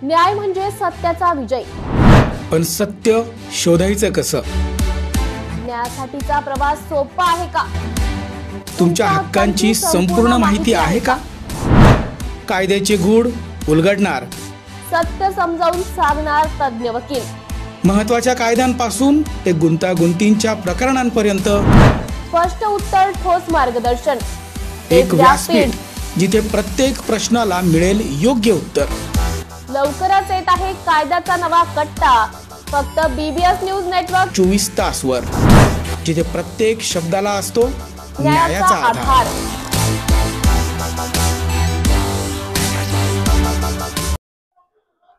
न्याय म्हणजे सत्याचा विजय. पण सत्य शोधायचं कसं? न्यायासाठीचा प्रवास सोपा आहे का? तुमच्या हक्कांची संपूर्ण माहिती आहे का? कायद्याचे गूढ उलगडणार, सत्य समजावून सांगणार तज्ञ वकील. महत्त्वाच्या कायद्यांपासून ते गुंतागुंतींच्या प्रकरणांपर्यंत स्पष्ट उत्तर, ठोस मार्गदर्शन. एक व्यासपीठ जिथे प्रत्येक प्रश्नाला मिळेल योग्य उत्तर. लवकरच येत आहे कायद्याचा नवा कट्टा, फक्त BBS न्यूज नेटवर्क 24 तासवर, जिथे प्रत्येक शब्दाला असतो न्यायाचा आधार.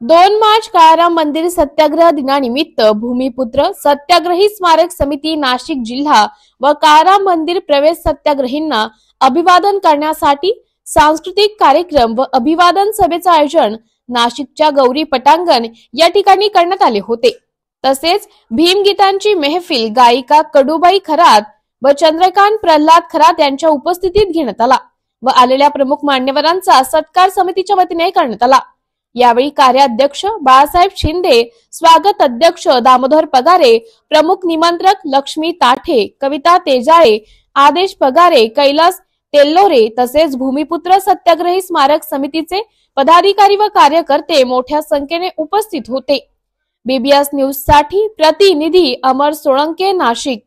दोन मार्च काळाराम मंदिर सत्याग्रह दिनानिमित्त भूमिपुत्र सत्याग्रही स्मारक समिती नाशिक जिल्हा व काळाराम मंदिर प्रवेश सत्याग्रहींना अभिवादन करण्यासाठी सांस्कृतिक कार्यक्रम व अभिवादन सभेचे आयोजन नाशिकच्या गौरी पटांगण या ठिकाणी करण्यात आले होते. तसेच भीमगीतांची मेहफिल गायिका कडूबाई खरात व चंद्रकांत प्रल्हाद खरात यांच्या उपस्थितीत घेण्यात आला व आलेल्या प्रमुख मान्यवरांचा सत्कार समितीच्या वतीने करण्यात आला. यावेळी कार्याध्यक्ष बाळासाहेब शिंदे, स्वागत अध्यक्ष दामोदर पगारे, प्रमुख निमंत्रक लक्ष्मी ताठे, कविता तेजाळे, आदेश पगारे, कैलास तेल्लोरे तसेच भूमिपुत्र सत्याग्रही स्मारक समितीचे पदाधिकारी व कार्यकर्ते मोठ्या संख्येने उपस्थित होते. BBS न्यूज साठी प्रतिनिधी अमर सोळंके, नाशिक.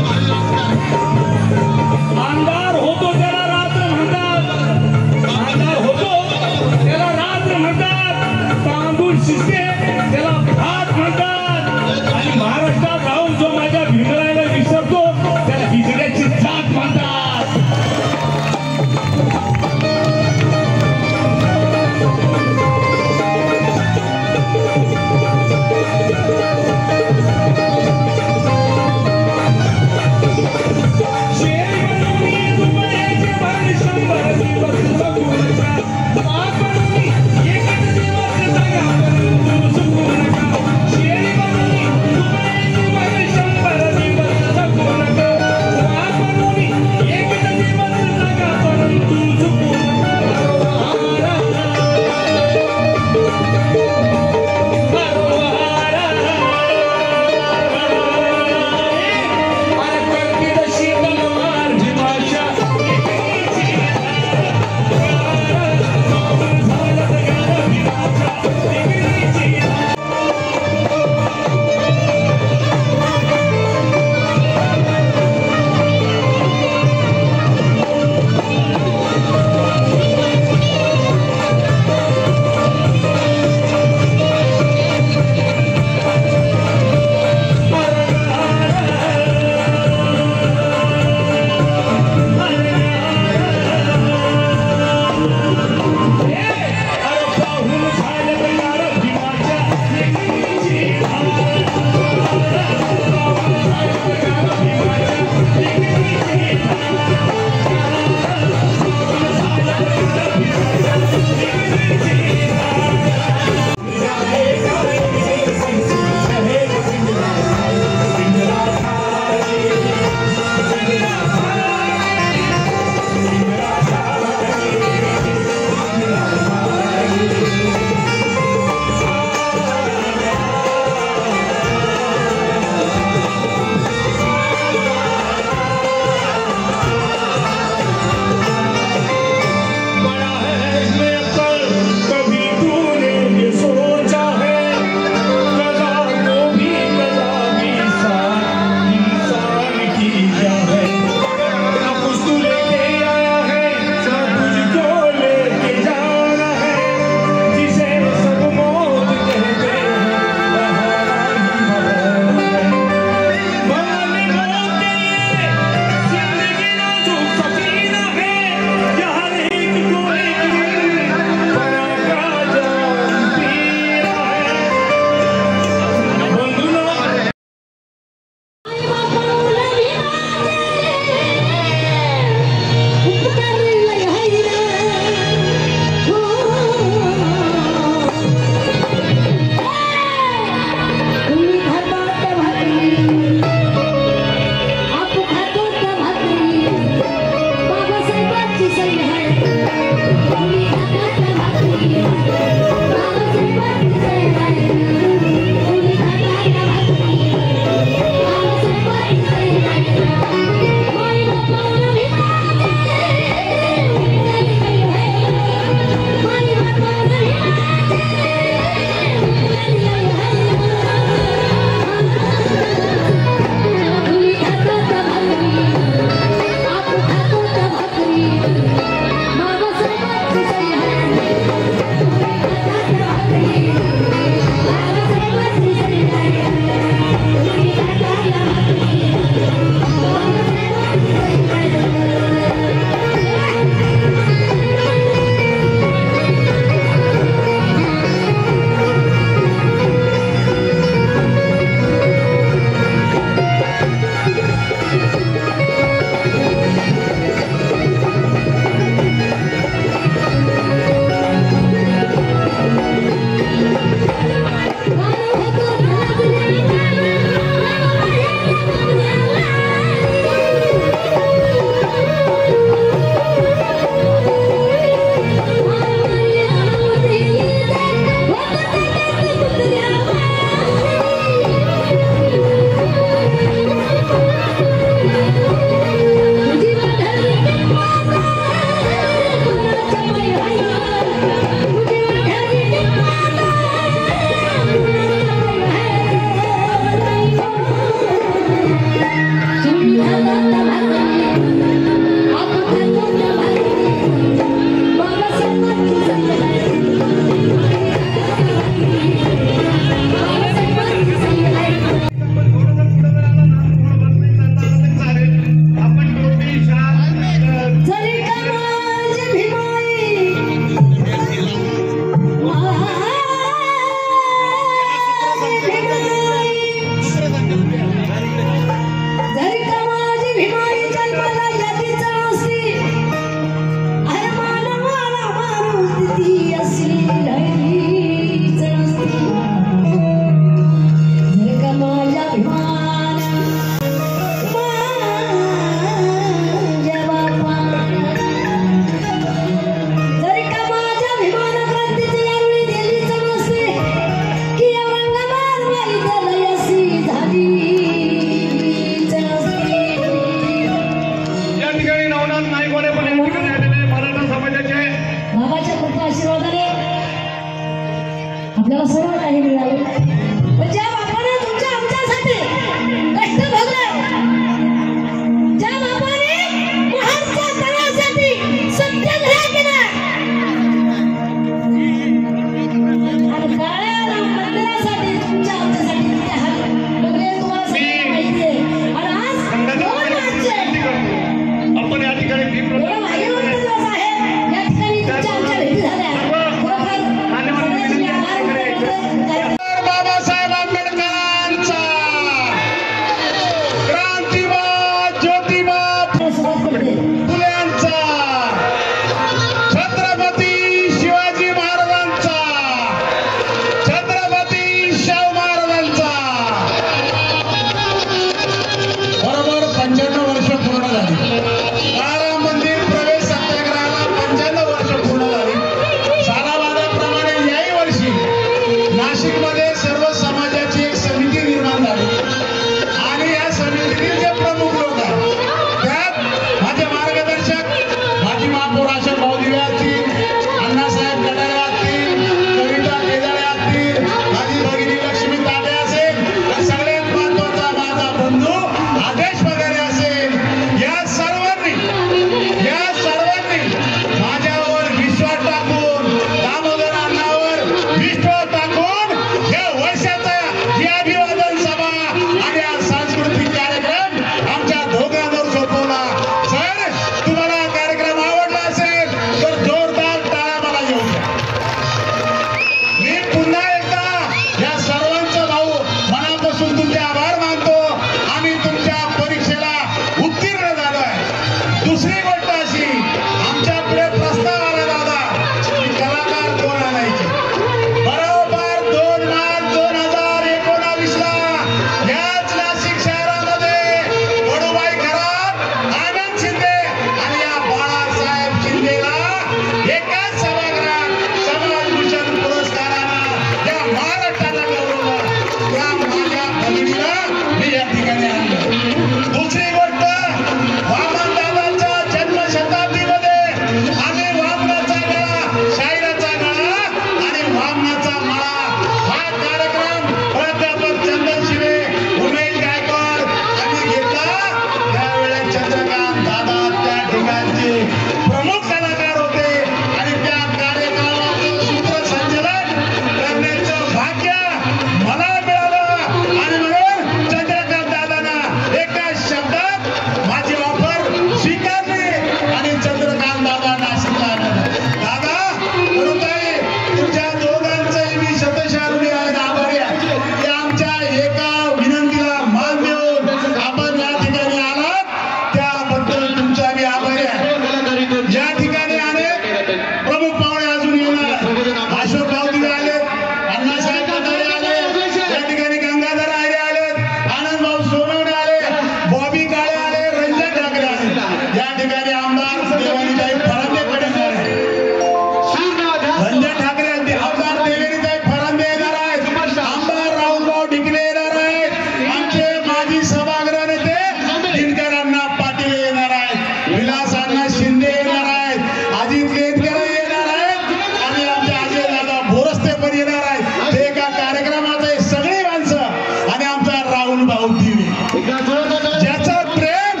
ज्याचा प्रेम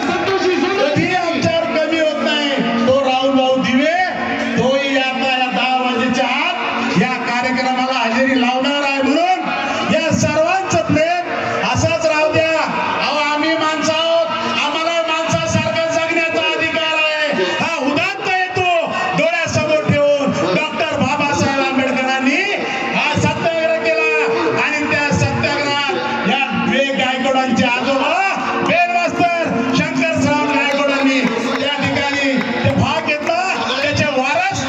कधी आमच्यावर कमी होत नाही तो राहुल भाऊ दिवे, तोही आता या 10 वाजेच्या आत या कार्यक्रमाला हजेरी लावणार आहे. म्हणून या सर्वांचं प्रेम असंच राहू द्या. अहो आम्ही माणसं आहोत, आम्हाला माणसासारखं जगण्याचा अधिकार आहे. हा उदात्त येतो डोळ्यासमोर ठेवून डॉक्टर बाबासाहेब आंबेडकरांनी हा सत्याग्रह केला आणि त्या सत्याग्रहात या गायकवाडांचे आजोबा बेलमास्तर शंकरराव गायकवाडांनी त्या ठिकाणी ते भाग घेतला. त्याचे वारस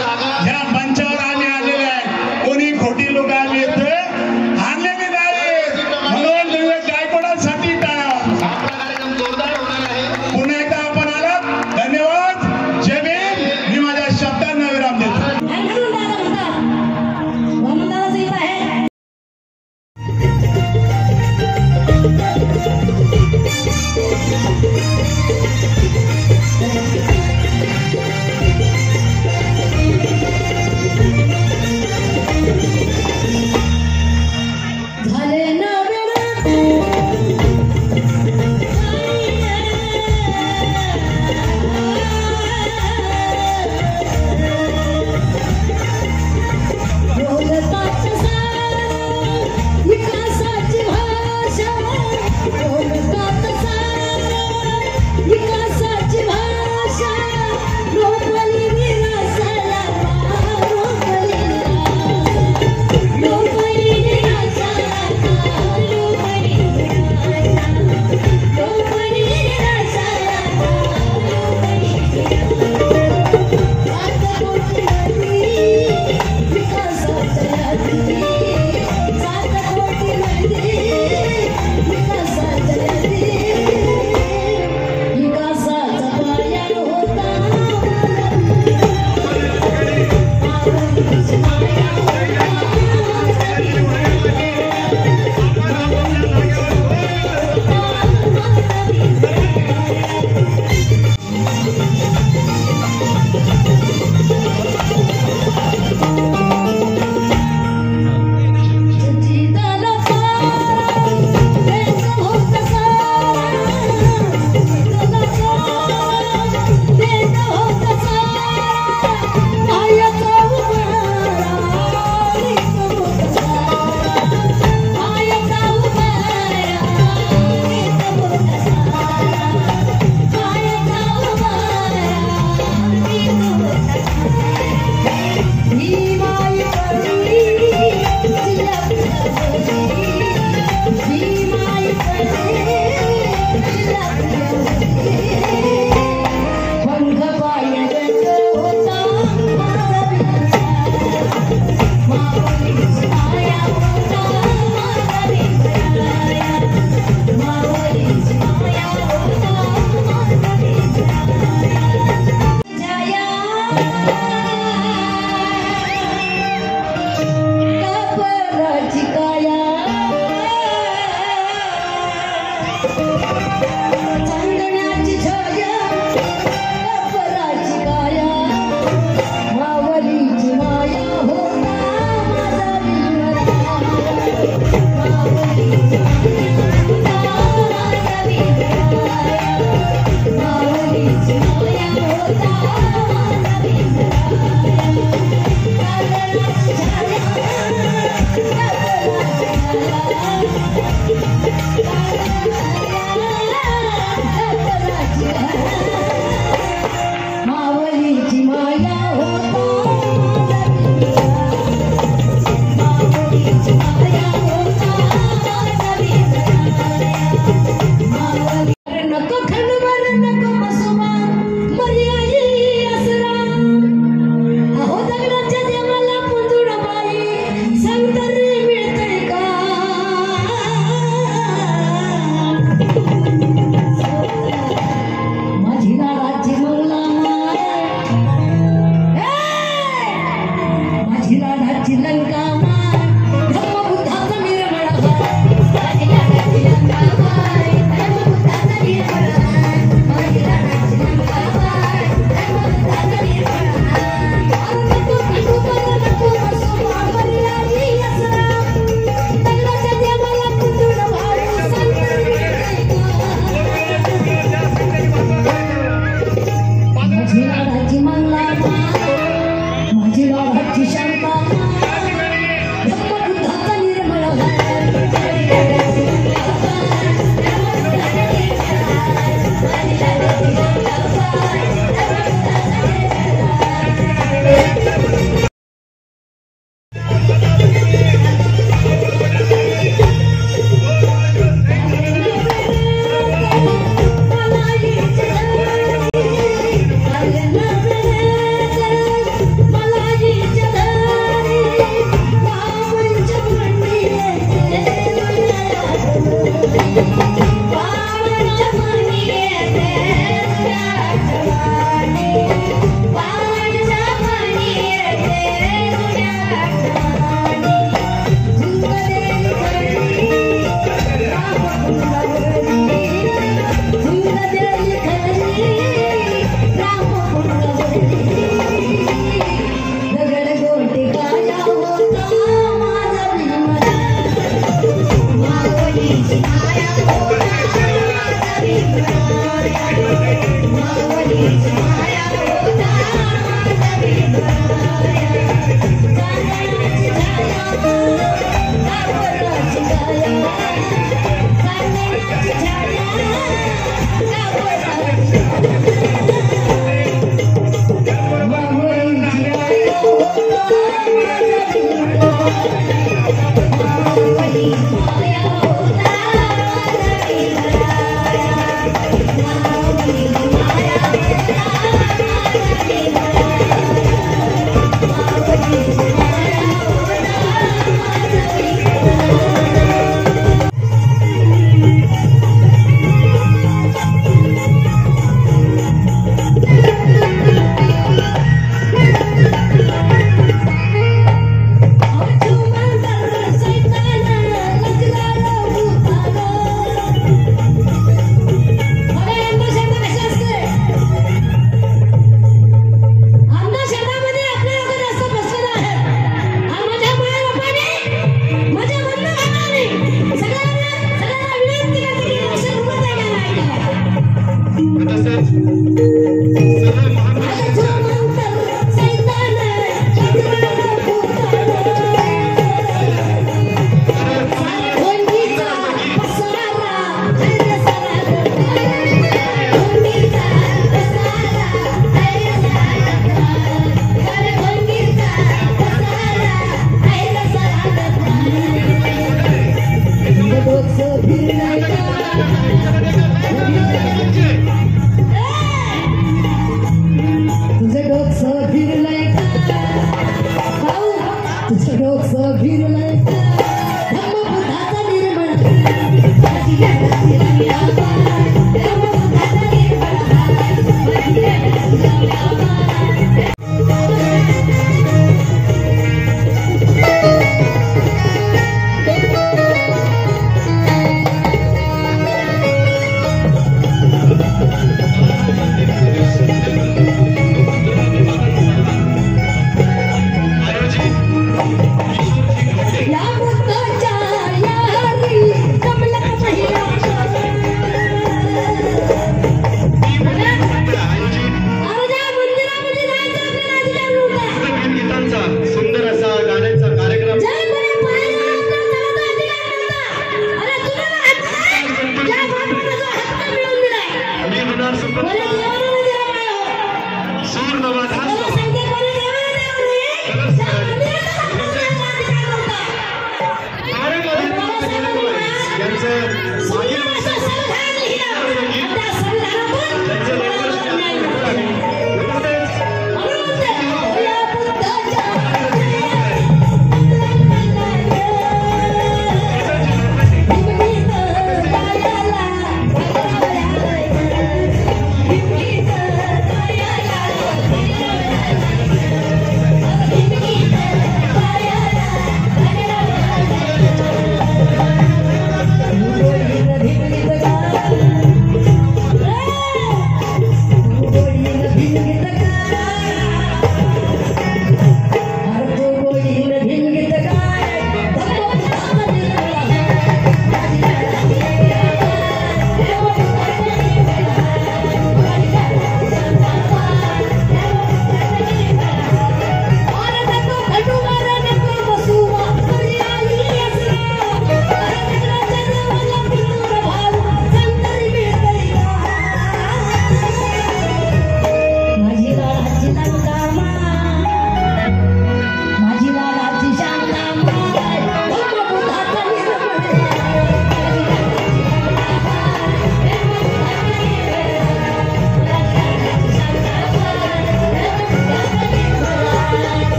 या मंचावर आम्ही आलेले आहे. कोणी खोटी लोक आम्ही येतोय आणलेली नाही. म्हणून गायकवाडांसाठी पुन्हा एकदा आपण आलात, धन्यवाद. जय भीम. मी माझ्या शब्दांना विराम देतो. Yeah.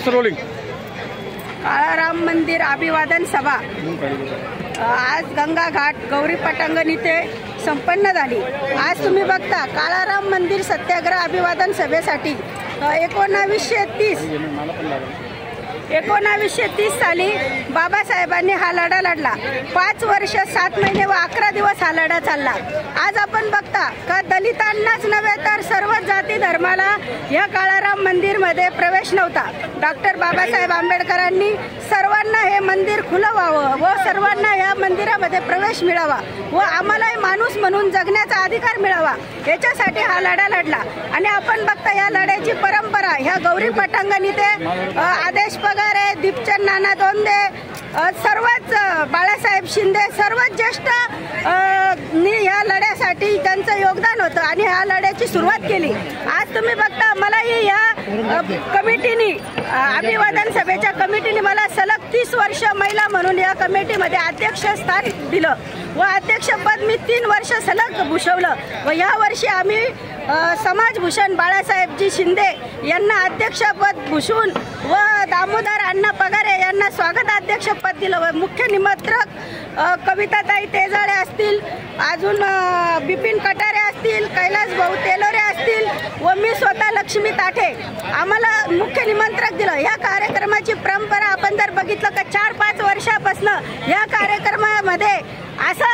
रोलिंग. काळाराम मंदिर अभिवादन सभा आज गंगा घाट गौरी पटांगण इथे संपन्न झाली. आज तुम्ही बघता काळाराम मंदिर सत्याग्रह अभिवादन सभेसाठी 1930 साली बाबासाहेबांनी हा लढा लढला. 5 वर्ष 7 महिने व 11 दिवस हा लढा चालला. आज आपण बघता का दलितांनाच नव्हे तर सर्व जाती धर्माला या काळाराम मंदिर मध्ये प्रवेश नव्हता. डॉक्टर बाबासाहेब आंबेडकरांनी सर्वांना हे मंदिर खुलं व्हावं व सर्वांना या मंदिरामध्ये प्रवेश मिळावा व आम्हालाही माणूस म्हणून जगण्याचा अधिकार मिळावा याच्यासाठी हा लढा लढला. आणि आपण बघता या लढ्याची परंपरा ह्या गौरी पटांगण इथे आदेश पगारे, दीपचंद नाना दोंदे, सर्वच बाळासाहेब शिंदे, सर्वच ज्येष्ठ या लढ्यासाठी त्यांचं योगदान होतं आणि ह्या लढ्याची सुरुवात केली. आज तुम्ही बघता मलाही या कमिटीने अभिवादन सभेच्या कमिटीने मला सलग 30 वर्ष महिला म्हणून या कमिटीमध्ये अध्यक्षस्थान दिलं व अध्यक्षपद मी 3 वर्ष सलग भूषवलं व या वर्षी आम्ही समाजभूषण बाळासाहेबजी शिंदे यांना अध्यक्षपद भूषवून व दामोदर अण्णा पगारे यांना स्वागताध्यक्षपद दिलं व मुख्य निमंत्रक कविताताई तेजाळे असतील, अजून बिपिन कटारे असतील, कैलास भाऊ तेलोरे असतील व मी स्वतः लक्ष्मी ताठे आम्हाला मुख्य निमंत्रक दिलं. या कार्यक्रमाची परंपरा आपण जर बघितलं का 4-5 वर्षापासून या कार्यक्रमामध्ये असा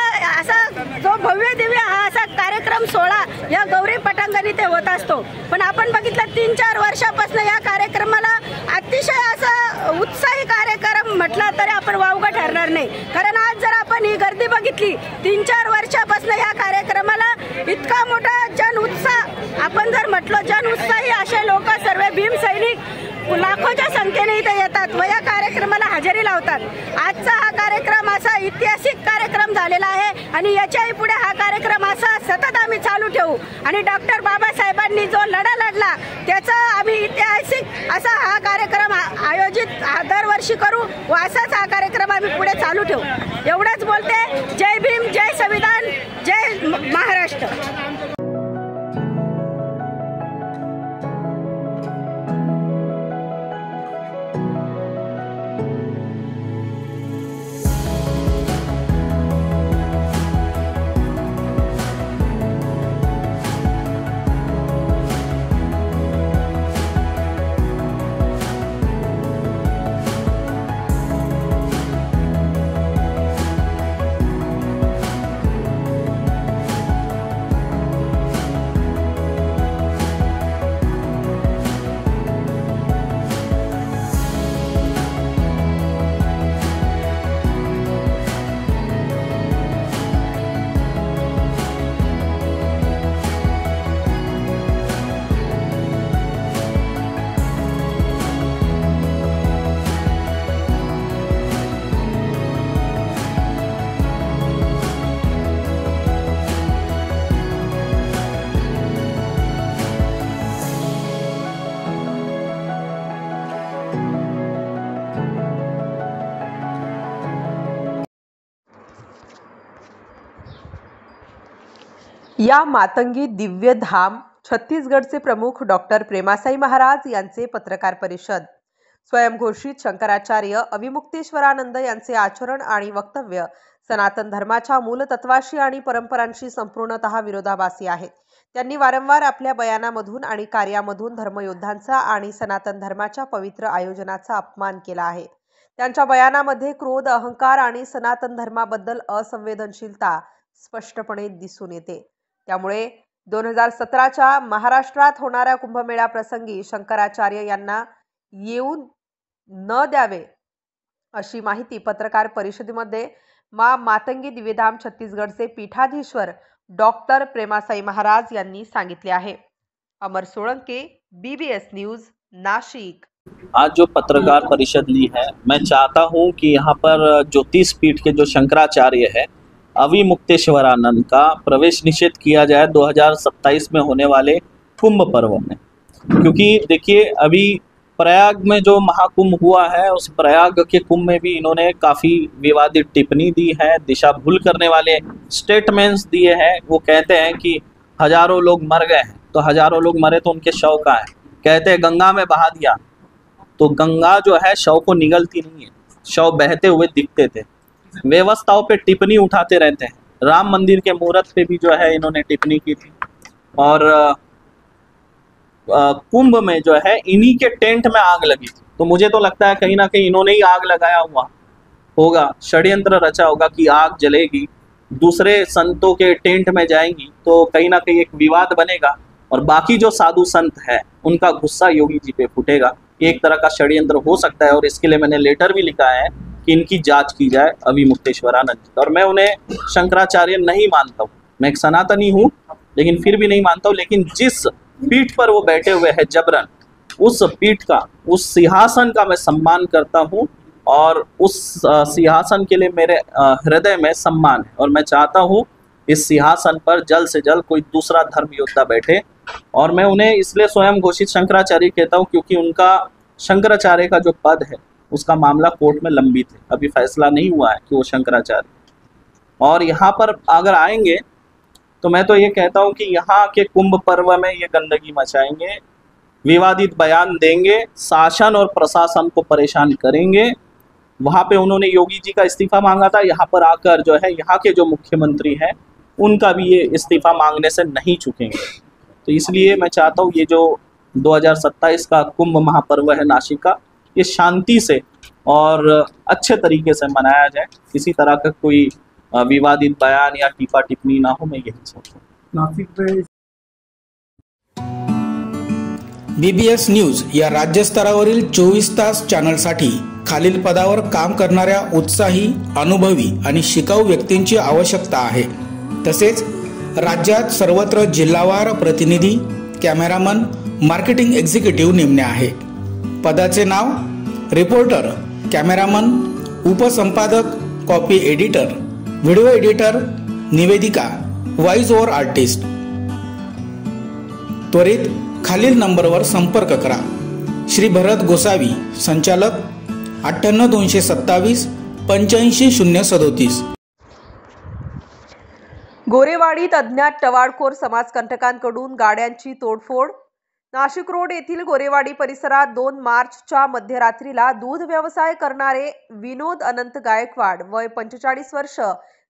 जो भव्य दिव्य हा असा कार्यक्रम सोहळा या गौरी पटांगण इथे होत असतो. पण आपण बघितलं 3-4 वर्षापासून या कार्यक्रमाला अतिशय असा उत्साही कार्यक्रम म्हटला तरी आपण वावगं ठरणार नाही. कारण आज जर आपण ही गर्दी बघितली 3-4 वर्षापासून या कार्यक्रमाला इतका मोठा जन उत्साह, आपण जर म्हटलं जन उत्साही असे लोक सर्व भीम सैनिक लाखोच्या संख्येने इथे येतात व या कार्यक्रमाला हजेरी लावतात. आजचा हा कार्यक्रम असा ऐतिहासिक कार्यक्रम झालेला आहे आणि याच्याही पुढे हा कार्यक्रम असा सतत आम्ही चालू ठेवू आणि डॉक्टर बाबासाहेबांनी जो लढा लढला त्याचा आम्ही ऐतिहासिक असा हा कार्यक्रम आयोजित दरवर्षी करू व असाच हा कार्यक्रम आम्ही पुढे चालू ठेवू. एवढंच बोलते. जय भीम, जय संविधान, जय महाराष्ट्र. या मातंगी दिव्य धाम छत्तीसगडचे प्रमुख डॉक्टर प्रेमासाई महाराज यांचे पत्रकार परिषद. स्वयंघोषित शंकराचार्य अविमुक्तेश्वरानंद यांचे आचरण आणि वक्तव्य सनातन धर्माच्या मूलतत्वाशी आणि परंपरांशी संपूर्णतः विरोधाभासी आहेत. त्यांनी वारंवार आपल्या बयानामधून आणि कार्यामधून धर्मयोद्धांचा आणि सनातन धर्माच्या पवित्र आयोजनाचा अपमान केला आहे. त्यांच्या बयानामध्ये क्रोध, अहंकार आणि सनातन धर्माबद्दल असंवेदनशीलता स्पष्टपणे दिसून येते. त्यामुळे 2017च्या महाराष्ट्रात होणाऱ्या कुंभमेळा प्रसंगी शंकराचार्य यांना येऊन न द्यावे अशी माहिती पत्रकार परिषदेमध्ये मातंगी दिव्यधाम छत्तीसगडचे पीठाधीश्वर डॉक्टर प्रेमासाई महाराज यांनी सांगितले आहे. अमर सोळंके, BBS न्यूज, नाशिक. आज जो पत्रकार परिषद ली है, मैं चाहता हूं कि यहाँ पर ज्योतिष पीठ के जो शंकराचार्य है अविमुक्तेश्वरानंद का प्रवेश निषेध किया जाए 2027 में होने वाले कुंभ पर्व में। क्योंकि देखिए अभी प्रयाग में जो महाकुंभ हुआ है उस प्रयाग के कुंभ में भी इन्होंने काफ़ी विवादित टिप्पणी दी है, दिशा भूल करने वाले स्टेटमेंट्स दिए हैं। वो कहते हैं कि हजारों लोग मर गए हैं, तो हजारों लोग मरे तो उनके शव का है, कहते हैं गंगा में बहा दिया, तो गंगा जो है शव को निगलती नहीं है, शव बहते हुए दिखते थे। व्यवस्थाओं पे टिप्पणी उठाते रहते हैं। राम मंदिर के मुहूर्त पे भी जो है इन्होंने टिप्पणी की थी, और कुंभ में जो है इन्हीं के टेंट में आग लगी थी। तो मुझे तो लगता है कहीं ना कहीं इन्होंने ही आग लगाया हुआ होगा, षड्यंत्र रचा होगा कि आग जलेगी, दूसरे संतों के टेंट में जाएंगी तो कहीं ना कहीं एक विवाद बनेगा, और बाकी जो साधु संत है उनका गुस्सा योगी जी पे फूटेगा। एक तरह का षड्यंत्र हो सकता है, और इसके लिए मैंने लेटर भी लिखा है कि इनकी जांच की जाए अविमुक्तेश्वरानंद जी। और मैं उन्हें शंकराचार्य नहीं मानता हूँ, मैं एक सनातनी हूँ लेकिन फिर भी नहीं मानता हूँ। लेकिन जिस पीठ पर वो बैठे हुए हैं जबरन, उस पीठ का, उस सिंहासन का मैं सम्मान करता हूँ, और उस सिंहासन के लिए मेरे हृदय में सम्मान है। और मैं चाहता हूँ इस सिंहासन पर जल्द से जल्द कोई दूसरा धर्म योद्धा बैठे। और मैं उन्हें इसलिए स्वयं घोषित शंकराचार्य कहता हूँ क्योंकि उनका शंकराचार्य का जो पद है उसका मामला कोर्ट में लंबित है, अभी फैसला नहीं हुआ है कि वो शंकराचार्य। और यहाँ पर अगर आएंगे तो मैं तो ये कहता हूँ कि यहाँ के कुंभ पर्व में ये गंदगी मचाएंगे, विवादित बयान देंगे, शासन और प्रशासन को परेशान करेंगे। वहाँ पे उन्होंने योगी जी का इस्तीफा मांगा था, यहाँ पर आकर जो है यहाँ के जो मुख्यमंत्री हैं उनका भी ये इस्तीफा मांगने से नहीं चुकेंगे। तो इसलिए मैं चाहता हूँ ये जो 2027 का कुंभ महापर्व है नासिक का, ये शांति से और अच्छे तरीके से मनाया जाए, किसी तरह का कोई विवादित बयान या टीपा टिप्पणी ना हो, मैं यही सोचता हूँ। नाशिक में BBS न्यूज या राज्यस्तरावरील 24 तास चॅनलसाठी खालील पदावर काम करणाऱ्या उत्साही, अनुभवी आणि शिकाऊ व्यक्तींची आवश्यकता आहे। तसेच राज्यात सर्वत्र जिल्हावार प्रतिनिधी, कॅमेरामन, मार्केटिंग एक्झिक्युटिव्ह नेमणे आहे। पदाचे नाव: रिपोर्टर, कॅमेरामन, उपसंपादक, कॉपी एडिटर, व्हिडिओ एडिटर, निवेदिका, व्हॉइस ओव्हर आर्टिस्ट। त्वरित खालील नंबरवर संपर्क करा। श्री भरत गोसावी, संचालक, 98 227 85 037। गोरेवाडीत अज्ञात टवाळखोर समाजकंटकांकडून गाड्यांची तोडफोड। नाशिक रोड येथील गोरेवाडी परिसरात 2 मार्चच्या मध्यरात्रीला दूध व्यवसाय करणारे विनोद अनंत गायकवाड, वय 45 वर्ष,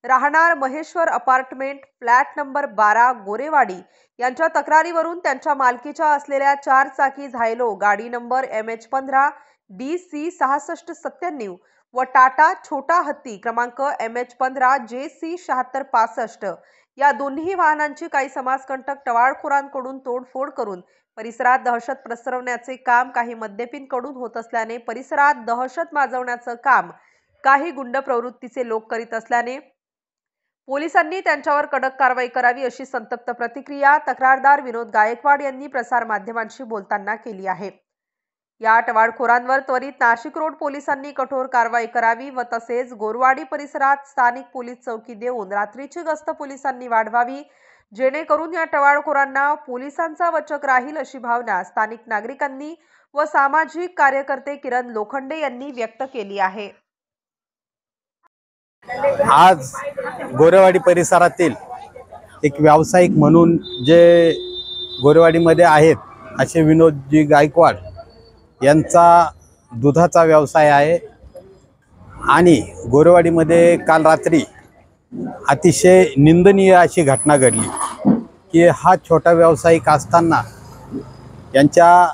राहणार Maheshwar apartment, flat number 12, Gorewadi यांच्या तक्रारीवरून त्यांच्या मालकीच्या असलेल्या 4 चाकी झायलो गाडी नंबर MH15 DC 6697 व टाटा छोटा हत्ती क्रमांक MH15 JC 7665 या दोन्ही वाहनांची काही समाजकंटक टवाळखोरांकडून तोडफोड करून परिसरात दहशत पसरवण्याचे काम काही मद्यपींकडून होत असल्याने परिसरात दहशत माजवण्याचे काम काही गुंड प्रवृत्तीचे लोक करीत असल्याने पोलिसांनी त्यांच्यावर कडक कारवाई करावी अशी संतप्त प्रतिक्रिया तक्रारदार विनोद गायकवाड यांनी प्रसार माध्यमांशी बोलताना केली आहे। या टवाळखोरांवर त्वरित नाशिक रोड पोलिसांनी कठोर कारवाई करावी व तसेच गोरवाडी परिसरात स्थानिक पोलीस चौकी देऊन रात्रीची गस्त पोलिसांनी वाढवावी, जेणेकरून या टवाळखोरांना पोलिसांचा वचक राहील अशी भावना स्थानिक नागरिकांनी व सामाजिक कार्यकर्ते किरण लोखंडे यांनी व्यक्त केली आहे। आज गोरेवाडी परिसरातील एक व्यावसायिक म्हणून जे गोरेवाडीमध्ये आहेत असे विनोदजी गायकवाड यांचा दुधाचा व्यवसाय आहे आणि गोरेवाडीमध्ये काल रात्री अतिशय निंदनीय अशी घटना घडली की हा छोटा व्यावसायिक असताना यांच्या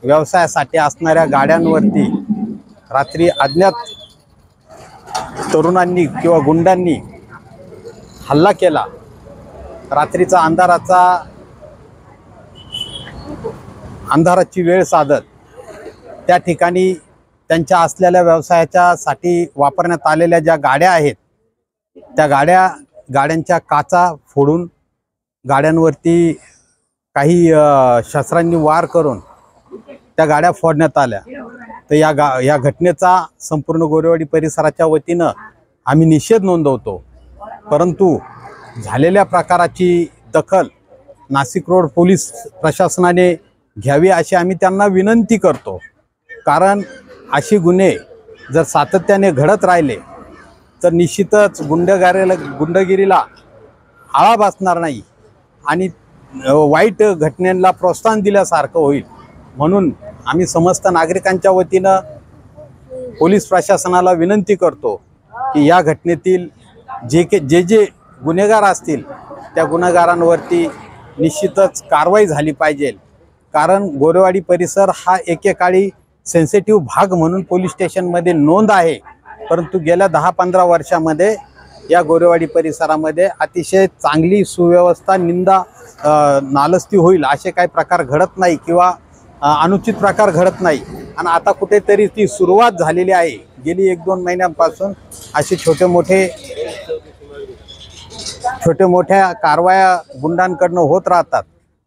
व्यवसायासाठी असणाऱ्या गाड्यांवरती रात्री अज्ञात तरुणांनी किंवा गुंडांनी हल्ला केला। रात्रीचा अंधाराची वेळ साधत त्या ठिकाणी त्यांच्या असलेल्या व्यवसायाच्यासाठी वापरण्यात आलेल्या ज्या गाड्या आहेत त्या गाड्यांच्या काचा फोडून गाड्यांवरती काही शस्त्रांनी वार करून त्या गाड्या फोडण्यात आल्या। तर या घटनेचा संपूर्ण गोरेवाडी परिसराच्या वतीनं आम्ही निषेध नोंदवतो, परंतु झालेल्या प्रकाराची दखल नाशिक रोड पोलीस प्रशासनाने घ्यावी अशी आम्ही त्यांना विनंती करतो। कारण अशी गुन्हे जर सातत्याने घडत राहिले तर निश्चितच गुंडगिरीला आळा बसणार नाही आणि वाईट घटनेला प्रोत्साहन दिल्यासारखं होईल। म्हणून आम्ही समस्त नागरिकांच्या वतीनं पोलीस प्रशासनाला विनंती करतो की या घटनेतील जे गुन्हेगार असतील त्या गुन्हेगारांवरती निश्चितच कारवाई झाली पाहिजे। कारण गोरेवाडी परिसर हा एकेकाळी सेन्सिटिव्ह भाग म्हणून पोलीस स्टेशनमध्ये नोंद आहे, परंतु गेल्या 10-15 वर्षामध्ये या गोरेवाडी परिसरामध्ये अतिशय चांगली सुव्यवस्था, निंदा नालस्ती होईल असे काही प्रकार घडत नाही किंवा अनुचित प्रकार घडत नाही। आणि आता कुठेतरी ती सुरुवात झालेली आहे। गेली 1-2 महिन्यांपासून असे छोटे मोठ्या कारवाया गुंडांकडून होत राहतात।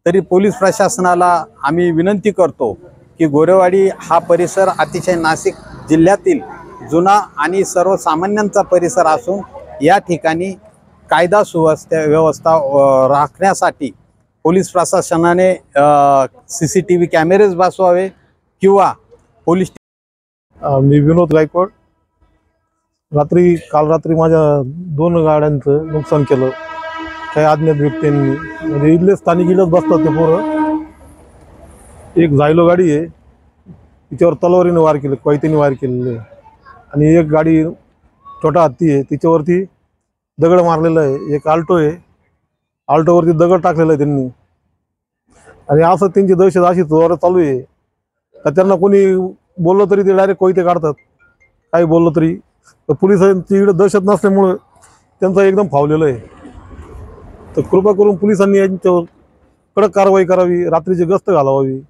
तरी पोलीस प्रशासनाला आम्ही विनंती करतो की गोरेवाडी हा परिसर अतिशय नाशिक जिल्ह्यातील जुना आणि सर्वसामान्यांचा परिसर असून या ठिकाणी कायदा सुव्यवस्था राखण्यासाठी पोलीस प्रशासनाने CCTV कॅमेरेज बसवावे किंवा पोलीस। मी विनोद गायकवाड। काल रात्री माझ्या 2 गाड्यांचं नुकसान केलं काही अज्ञात व्यक्तींनी। म्हणजे इथले स्थानिक इथंच बसतात ते पोरं। एक झायलो गाडी आहे, तिच्यावर तलवारीने वार केले, कोयतीने वार केलेले, आणि एक गाडी छोटा हत्ती आहे, तिच्यावरती दगड मारलेला आहे। एक आल्टो आहे, आल्टोवरती दगड टाकलेला आहे त्यांनी। आणि असं त्यांची दहशत अशी जोरात चालू आहे का त्यांना कोणी बोललं तरी ते डायरेक्ट कोयते काढतात, काही बोललं तरी। तर पोलिसांची इकडे दहशत नसल्यामुळं त्यांचं एकदम फावलेलं आहे। तर कृपा करून पोलिसांनी यांच्यावर कडक कारवाई करावी, रात्रीची गस्त घालावी,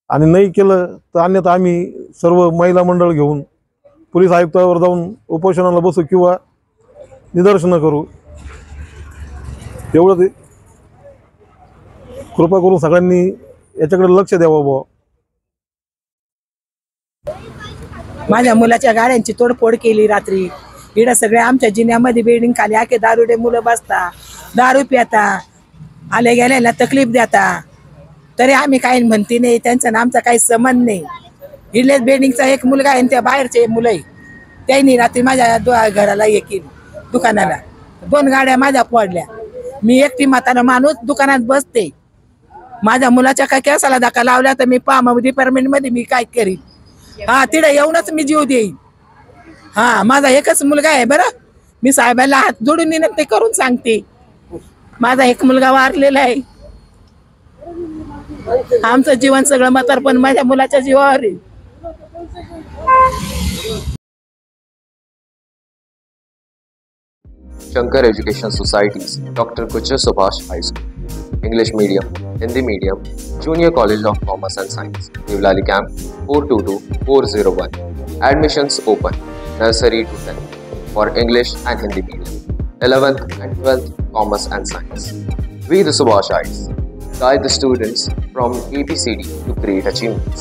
आणि नाही केलं तर अन्यथा आम्ही सर्व महिला मंडळ घेऊन पोलीस आयुक्तावर जाऊन उपोषणाला बसू किंवा निदर्शनं करू। एवढं ते कृपा करून सगळ्यांनी याच्याकडे लक्ष द्यावं बुवा। माझ्या मुलाच्या गाड्यांची तोडफोड केली रात्री। इकडं सगळे आमच्या जिन्यामध्ये बिल्डिंग खाली आखे दारुडे मुलं बसता, दारू पिता, आले गेल्याला तकलीफ देता, तरी आम्ही काही म्हणती नाही, त्यांचा आमचा काही संबंध नाही। इडलेच बिल्डिंगचा एक मुलगा आहे, त्या बाहेरचे मुलं आहे, त्यांनी रात्री माझ्या घराला येईल दुकानाला 2 गाड्या माझ्या पडल्या। मी एकटी म्हातारा माणूस दुकानात बसते, माझ्या मुलाच्या काय केसाला धक्का लावला तर मी डिपार्टमेंटमध्ये मी काय करीन? हा, तिथे येऊनच मी जीव देईन। हा, माझा एकच मुलगा आहे बरं, मी साहेबांना हात जोडून विनंती करून सांगते, माझा एक मुलगा वारलेला आहे। आमचं जीवन सगळं म्हातारपण माझ्या मुलाच्या जीवावर आहे। Shankar Education Societies, Dr. Gujjar Subhash High School, English Medium, Hindi Medium, Junior College of Commerce and Science, Devlali Camp 422401. Admissions open, nursery to 10th for English and Hindi Medium, 11th and 12th Commerce and Science. We the Subhashites guide the students from ABCD to great achievements.